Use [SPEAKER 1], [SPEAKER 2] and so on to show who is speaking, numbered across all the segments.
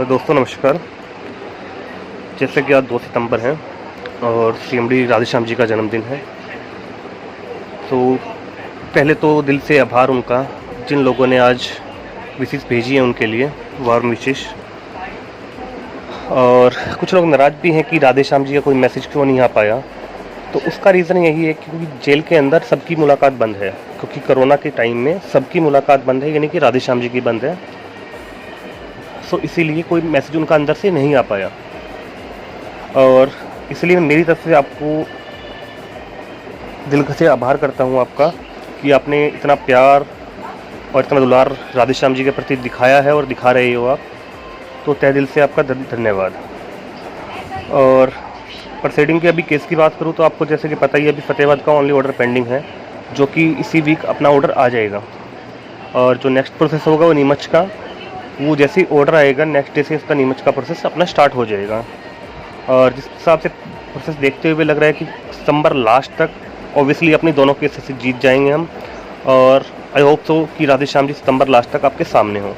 [SPEAKER 1] दोस्तों नमस्कार। जैसे कि आज 2 सितंबर है और सीएमडी राधेश्याम जी का जन्मदिन है, तो पहले तो दिल से आभार उनका जिन लोगों ने आज विशेष भेजी है उनके लिए वार्म विशेष। और कुछ लोग नाराज़ भी हैं कि राधेश्याम जी का कोई मैसेज क्यों नहीं आ पाया, तो उसका रीज़न यही है क्योंकि जेल के अंदर सबकी मुलाकात बंद है, क्योंकि कोरोना के टाइम में सबकी मुलाकात बंद है, यानी कि राधेश्याम जी की बंद है। सो इसीलिए कोई मैसेज उनका अंदर से नहीं आ पाया, और इसलिए मेरी तरफ से आपको दिल से आभार करता हूँ आपका कि आपने इतना प्यार और इतना दुलार राधेश्याम जी के प्रति दिखाया है और दिखा रहे हो आप, तो तहे दिल से आपका धन्यवाद। और प्रोसीडिंग के अभी केस की बात करूँ तो आपको जैसे कि पता ही अभी फतेहाबाद का ओनली ऑर्डर पेंडिंग है, जो कि इसी वीक अपना ऑर्डर आ जाएगा। और जो नेक्स्ट प्रोसेस होगा वो नीमच का, वो जैसे ही ऑर्डर आएगा नेक्स्ट डे से इसका नीमच का प्रोसेस अपना स्टार्ट हो जाएगा। और जिस हिसाब से प्रोसेस देखते हुए लग रहा है कि सितंबर लास्ट तक ऑब्वियसली अपने दोनों केसेस जीत जाएंगे हम, और आई होप सो कि राधेश्याम जी सितंबर लास्ट तक आपके सामने हो।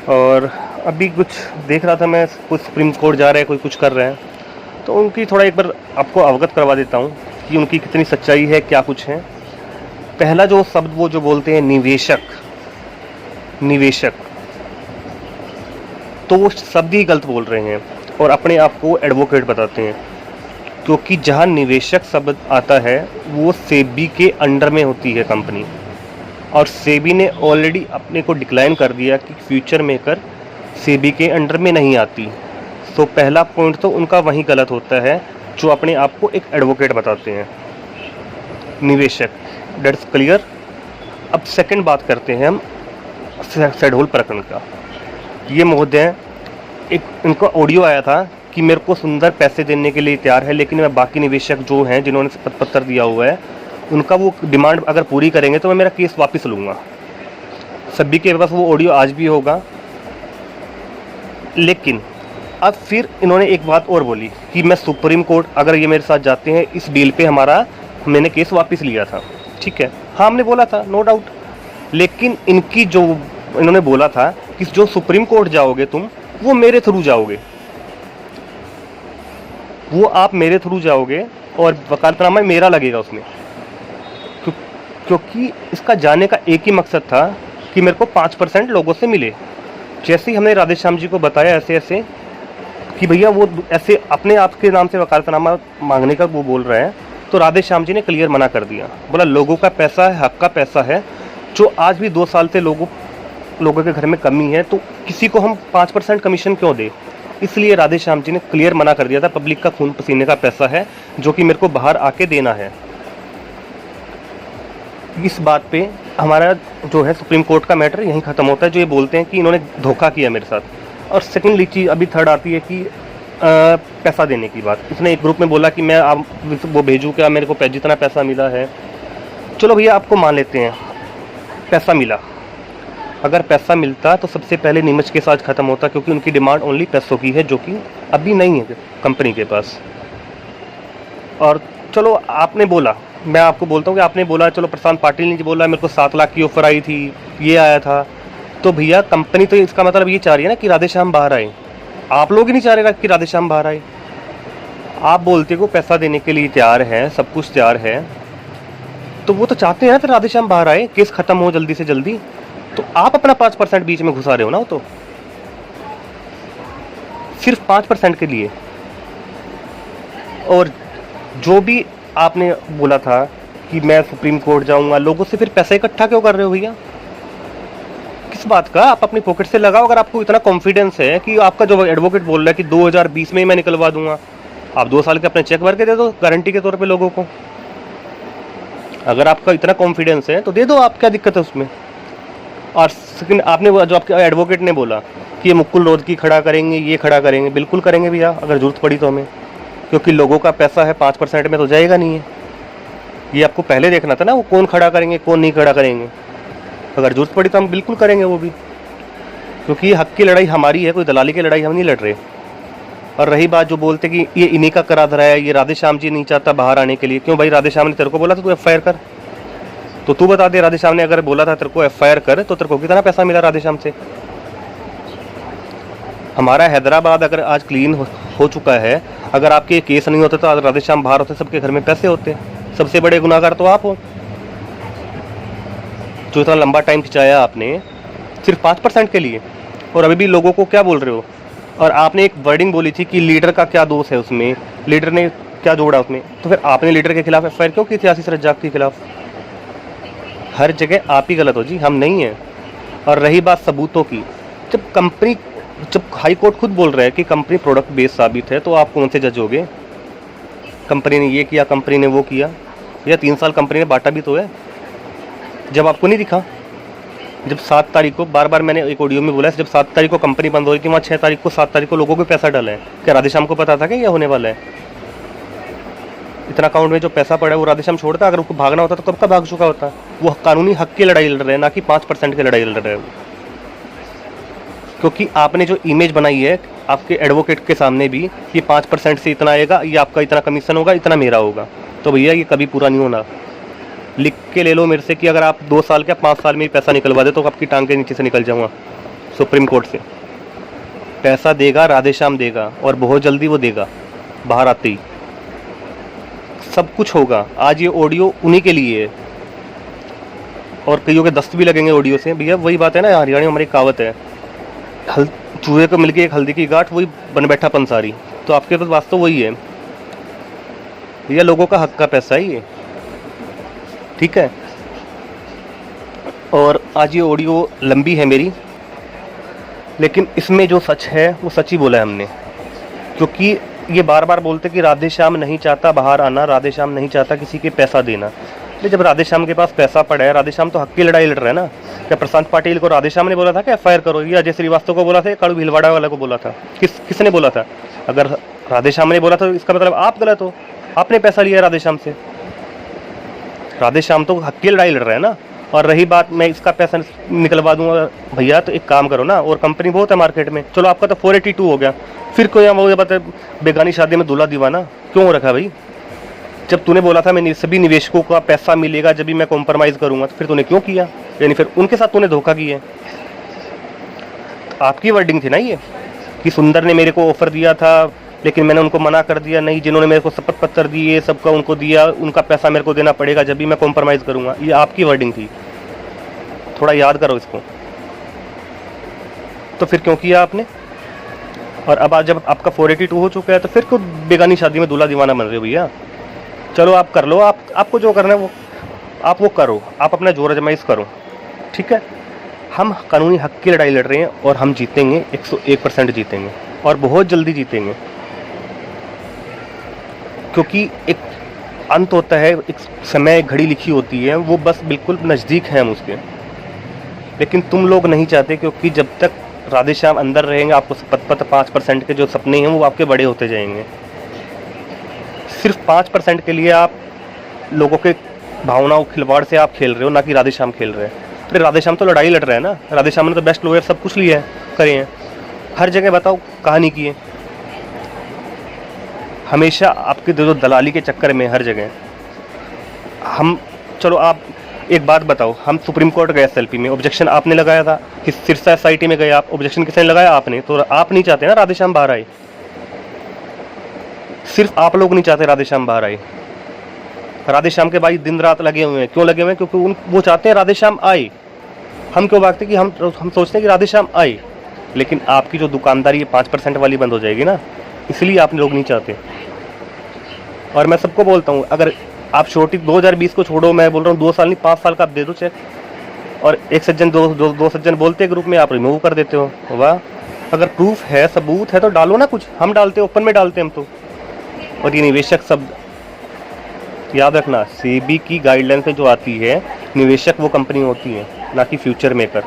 [SPEAKER 1] और अभी कुछ देख रहा था मैं, कुछ सुप्रीम कोर्ट जा रहे हैं, कोई कुछ कर रहे हैं, तो उनकी थोड़ा एक बार आपको अवगत करवा देता हूँ कि उनकी कितनी सच्चाई है, क्या कुछ है। पहला जो शब्द वो जो बोलते हैं निवेशक, तो वो शब्द ही गलत बोल रहे हैं और अपने आप को एडवोकेट बताते हैं, क्योंकि जहाँ निवेशक शब्द आता है वो सेबी के अंडर में होती है कंपनी, और सेबी ने ऑलरेडी अपने को डिक्लाइन कर दिया कि फ्यूचर मेकर सेबी के अंडर में नहीं आती। तो पहला पॉइंट तो उनका वहीं गलत होता है, जो अपने आप को एक एडवोकेट बताते हैं निवेशक। Dates clear. अब सेकंड बात करते हैं हम शेडोल प्रकरण का। ये महोदय, एक इनका ऑडियो आया था कि मेरे को सुंदर पैसे देने के लिए तैयार है, लेकिन मैं बाकी निवेशक जो हैं जिन्होंने पत्र दिया हुआ है उनका वो डिमांड अगर पूरी करेंगे तो मैं मेरा केस वापस लूँगा। सभी के पास वो ऑडियो आज भी होगा। लेकिन अब फिर इन्होंने एक बात और बोली कि मैं सुप्रीम कोर्ट, अगर ये मेरे साथ जाते हैं इस डील पे मैंने केस वापस लिया था। ठीक है, हाँ हमने बोला था, नो डाउट। लेकिन इनकी जो इन्होंने बोला था कि जो सुप्रीम कोर्ट जाओगे तुम, वो मेरे थ्रू जाओगे, वो आप मेरे थ्रू जाओगे और वकालतनामा मेरा लगेगा उसमें, क्योंकि इसका जाने का एक ही मकसद था कि मेरे को 5% लोगों से मिले। जैसे ही हमने राधेश्याम जी को बताया ऐसे ऐसे कि भैया वो ऐसे अपने आप के नाम से वकालतनामा मांगने का वो बोल रहे हैं, तो राधेश्याम जी ने क्लियर मना कर दिया। बोला लोगों का पैसा है, हक का पैसा है, जो आज भी 2 साल से लोगों के घर में कमी है, तो किसी को हम 5% कमीशन क्यों दें। इसलिए राधेश्याम जी ने क्लियर मना कर दिया था, पब्लिक का खून पसीने का पैसा है जो कि मेरे को बाहर आके देना है। इस बात पे हमारा जो है सुप्रीम कोर्ट का मैटर यहीं ख़त्म होता है, जो ये बोलते हैं कि इन्होंने धोखा किया मेरे साथ। और सेकेंडली चीज़ अभी थर्ड आती है कि पैसा देने की बात। इसने एक ग्रुप में बोला कि मैं आप वो भेजूँ क्या, मेरे को जितना पैसा मिला है। चलो भैया आपको मान लेते हैं पैसा मिला, अगर पैसा मिलता तो सबसे पहले नीमच के साथ ख़त्म होता, क्योंकि उनकी डिमांड ओनली पैसों की है, जो कि अभी नहीं है कंपनी के पास। और चलो आपने बोला, मैं आपको बोलता हूँ कि आपने बोला, चलो प्रशांत पाटिल ने बोला मेरे को 7 लाख की ऑफर आई थी, ये आया था, तो भैया कंपनी तो इसका मतलब ये चाह रही है ना कि राधेश्याम बाहर आए। आप लोग ही नहीं चाह रहे कि राधेश्याम बाहर आए। आप बोलते को पैसा देने के लिए तैयार है, सब कुछ तैयार है, तो वो तो चाहते हैं ना फिर राधेश्याम बाहर आए, केस खत्म हो जल्दी से जल्दी। तो आप अपना 5% बीच में घुसा रहे हो ना, वो तो सिर्फ 5% के लिए। और जो भी आपने बोला था कि मैं सुप्रीम कोर्ट जाऊंगा, लोगों से फिर पैसा इकट्ठा क्यों कर रहे हो भैया, किस बात का। आप अपनी पॉकेट से लगाओ, अगर आपको इतना कॉन्फिडेंस है कि आपका जो एडवोकेट बोल रहा है कि 2020 में ही मैं निकलवा दूंगा, आप 2 साल के अपने चेक भर के दे दो गारंटी के तौर पे लोगों को। अगर आपका इतना कॉन्फिडेंस है तो दे दो, आप क्या दिक्कत है उसमें। और सेकंड, आपने जो आपके एडवोकेट ने बोला कि ये मुकुल रोहतगी खड़ा करेंगे, ये खड़ा करेंगे, बिल्कुल करेंगे भैया अगर जरूरत पड़ी तो हमें, क्योंकि लोगों का पैसा है, 5% में तो जाएगा नहीं है। ये आपको पहले देखना था ना, वो कौन खड़ा करेंगे कौन नहीं खड़ा करेंगे। अगर जरूरत पड़ी तो हम बिल्कुल करेंगे वो भी, क्योंकि ये हक की लड़ाई हमारी है, कोई दलाली की लड़ाई हम नहीं लड़ रहे। और रही बात जो बोलते कि ये इन्हीं का करा धरा है, ये राधेश्याम जी नहीं चाहता बाहर आने के लिए, क्यों भाई राधेश्याम ने तेरे को बोला था तू FIR कर, तो तू बता दे। राधेश्याम ने अगर बोला था तेरे को FIR कर, तो तेरे को कितना पैसा मिला राधेश्याम से। हमारा हैदराबाद अगर आज क्लीन हो चुका है, अगर आपके केस नहीं होते तो आज राधेश्याम बाहर होते, सबके घर में पैसे होते। सबसे बड़े गुनाहगार तो आप हो, जो इतना लंबा टाइम खिंचाया आपने सिर्फ 5% के लिए, और अभी भी लोगों को क्या बोल रहे हो। और आपने एक वर्डिंग बोली थी कि लीडर का क्या दोष है उसमें, लीडर ने क्या जोड़ा उसमें, तो फिर आपने लीडर के खिलाफ एफआईआर क्यों की थी आशीष रज्जाक के खिलाफ। हर जगह आप ही गलत हो जी, हम नहीं हैं। और रही बात सबूतों की, जब हाई कोर्ट खुद बोल रहा है कि कंपनी प्रोडक्ट बेस्ड साबित है, तो आप कौन से जज होगे। कंपनी ने ये किया, कंपनी ने वो किया, या 3 साल कंपनी ने बांटा भी तो है। जब आपको नहीं दिखा, जब 7 तारीख को, बार बार मैंने एक ऑडियो में बोला है, जब 7 तारीख को कंपनी बंद हो रही थी, वहाँ 6 तारीख को 7 तारीख को लोगों को पैसा डाला है। क्या राधेश्याम को पता था कि यह होने वाला है। इतना अकाउंट में जो पैसा पड़ा है वो राधेश्याम छोड़ता, अगर उसको भागना होता तो कब का भाग चुका होता। वो कानूनी हक की लड़ाई लड़ रहे हैं, ना कि 5% की लड़ाई लड़ रहे हैं। क्योंकि आपने जो इमेज बनाई है आपके एडवोकेट के सामने भी, ये 5% से इतना आएगा, ये आपका इतना कमीशन होगा, इतना मेरा होगा, तो भैया ये कभी पूरा नहीं होना। लिख के ले लो मेरे से कि अगर आप 2 साल या 5 साल में पैसा निकलवा दे तो आपकी टांग के नीचे से निकल जाऊँगा सुप्रीम कोर्ट से। पैसा देगा राधेश्याम देगा, और बहुत जल्दी वो देगा, बाहर आते ही सब कुछ होगा। आज ये ऑडियो उन्हीं के लिए है, और कईयों के दस्त भी लगेंगे ऑडियो से। भैया वही बात है ना, हरियाणा में हमारी कहावत है, चूहे को मिलके एक हल्दी की गांठ, वही बन बैठा पंसारी। तो आपके पास वास्तव वही है भैया, लोगों का हक का पैसा है ये, ठीक है। और आज ये ऑडियो लंबी है मेरी, लेकिन इसमें जो सच है वो सच ही बोला है हमने। क्योंकि ये बार बार बोलते कि राधेश्याम नहीं चाहता बाहर आना, राधेश्याम नहीं चाहता किसी के पैसा देना। जब राधेश्याम के पास पैसा पड़ा है, राधेश्याम तो हक की लड़ाई लड़ रहा है ना। क्या प्रशांत पाटिल को राधेश्याम ने बोला था कि एफआईआर करो, या अजय श्रीवास्तव को बोला था, काड़ू भिलवाड़ा वाला को बोला था, किसने बोला था। अगर राधेश्याम ने बोला तो इसका मतलब आप गलत हो, आपने पैसा लिया राधेश्याम से। राधेश्याम तो हक की लड़ाई लड़ रहा है ना। और रही बात मैं इसका पैसा निकलवा दूंगा, भैया तो एक काम करो ना, और कंपनी बहुत है मार्केट में, चलो आपका तो 482 हो गया, फिर कोई वो बात है बेगानी शादी में दूल्हा दीवाना क्यों रखा भाई। जब तूने बोला था मैं सभी निवेशकों का पैसा मिलेगा जब भी मैं कॉम्प्रोमाइज़ करूंगा, तो फिर तूने क्यों किया, यानी फिर उनके साथ तूने धोखा किया। आपकी वर्डिंग थी ना ये कि सुंदर ने मेरे को ऑफर दिया था लेकिन मैंने उनको मना कर दिया, नहीं जिन्होंने मेरे को शपथ पत्र दिए सबका उनको दिया, उनका पैसा मेरे को देना पड़ेगा जब भी मैं कॉम्प्रोमाइज़ करूंगा। ये आपकी वर्डिंग थी, थोड़ा याद करो इसको। तो फिर क्यों किया आपने। और अब आज जब आपका 482 हो चुका है तो फिर क्यों बेगानी शादी में दूल्हा दीवाना बन रहे हो भैया। चलो आप कर लो, आपको जो करना है वो आप वो करो, आप अपना जोर आजमाइश करो, ठीक है। हम कानूनी हक की लड़ाई लड़ रहे हैं और हम जीतेंगे, 101% जीतेंगे, और बहुत जल्दी जीतेंगे। क्योंकि एक अंत होता है, एक समय घड़ी लिखी होती है, वो बस बिल्कुल नज़दीक है हम उसके। लेकिन तुम लोग नहीं चाहते, क्योंकि जब तक राधेश्याम अंदर रहेंगे आपको शपथ 5% के जो सपने हैं वो आपके बड़े होते जाएंगे। सिर्फ 5% के लिए आप लोगों के भावनाओं खिलवाड़ से आप खेल रहे हो, ना कि राधेश्याम खेल रहे हैं। अरे राधेश्याम तो लड़ाई लड़ रहे हैं ना, राधेश्याम ने तो बेस्ट लॉयर सब कुछ लिया है, करे हैं, हर जगह बताओ कहानी की है। हमेशा आपके जो दलाली के चक्कर में हर जगह हम, चलो आप एक बात बताओ, हम सुप्रीम कोर्ट गए एसएलपी में, ऑब्जेक्शन आपने लगाया था कि सिरसा एसआईटी में गए आप, ऑब्जेक्शन किसने लगाया, आपने। तो आप नहीं चाहते ना राधेश्याम बाहर आए, सिर्फ आप लोग नहीं चाहते राधेश्याम बाहर आए। राधेश्याम के भाई दिन रात लगे हुए हैं, क्यों लगे हुए हैं, क्योंकि वो चाहते हैं राधेश्याम आए। हम क्यों भागते कि हम सोचते हैं कि राधेश्याम आए, लेकिन आपकी जो दुकानदारी 5% वाली बंद हो जाएगी ना, इसलिए आप लोग नहीं चाहते। और मैं सबको बोलता हूँ, अगर आप छोटी 2020 को छोड़ो, मैं बोल रहा हूँ 2 साल नहीं 5 साल का आप दे दो चेक, और एक सज्जन दो सज्जन बोलते हैं ग्रुप में, आप रिमूव कर देते हो। वाह, अगर प्रूफ है सबूत है तो डालो ना कुछ, हम डालते ओपन में डालते हम तो। और ये निवेशक शब्द याद रखना, सेबी की गाइडलाइन पे जो आती है, निवेशक वो कंपनी होती है, ना कि फ्यूचर मेकर।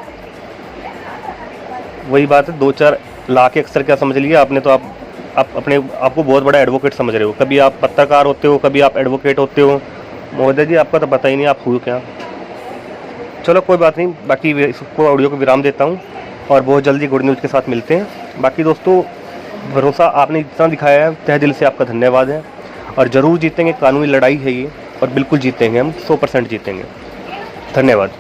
[SPEAKER 1] वही बात है, 2-4 लाख के अक्सर क्या समझ लिया आपने, तो आप अपने आपको बहुत बड़ा एडवोकेट समझ रहे हो। कभी आप पत्रकार होते हो, कभी आप एडवोकेट होते हो। महोदय जी आपका तो पता ही नहीं आप हुए क्या। चलो कोई बात नहीं, बाकी इसको ऑडियो को विराम देता हूँ और बहुत जल्दी गुड न्यूज़ के साथ मिलते हैं। बाकी दोस्तों, भरोसा आपने इतना दिखाया है, तहे दिल से आपका धन्यवाद है। और ज़रूर जीतेंगे, कानूनी लड़ाई है ये, और बिल्कुल जीतेंगे हम, 100% जीतेंगे। धन्यवाद।